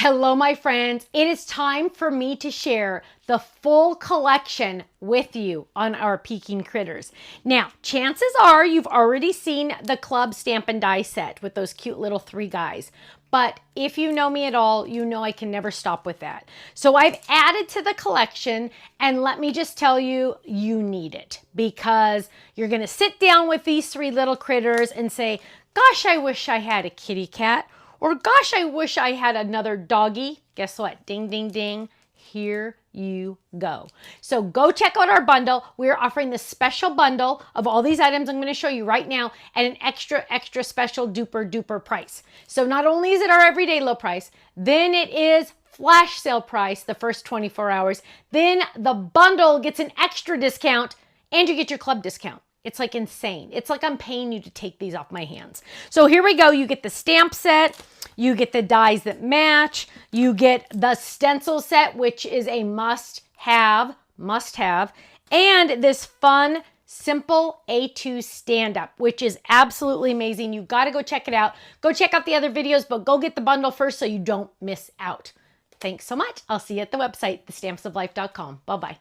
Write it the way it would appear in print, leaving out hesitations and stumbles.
Hello, my friends. It is time for me to share the full collection with you on our Peking Critters. Now, chances are you've already seen the club stamp and die set with those cute little 3 guys. But if you know me at all, you know I can never stop with that. So I've added to the collection, and let me just tell you, you need it, because you're going to sit down with these 3 little critters and say, gosh, I wish I had a kitty cat. Or gosh, I wish I had another doggy. Guess what? Ding, ding, ding. Here you go. So go check out our bundle. We're offering this special bundle of all these items I'm going to show you right now at an extra special duper price. So not only is it our everyday low price, then it is flash sale price the first 24 hours. Then the bundle gets an extra discount and you get your club discount. It's like insane. It's like I'm paying you to take these off my hands. So here we go. You get the stamp set. You get the dies that match. You get the stencil set, which is a must have. And this fun, simple A2 stand-up, which is absolutely amazing. You've got to go check it out. Go check out the other videos, but go get the bundle first so you don't miss out. Thanks so much. I'll see you at the website, thestampsoflife.com. Bye-bye.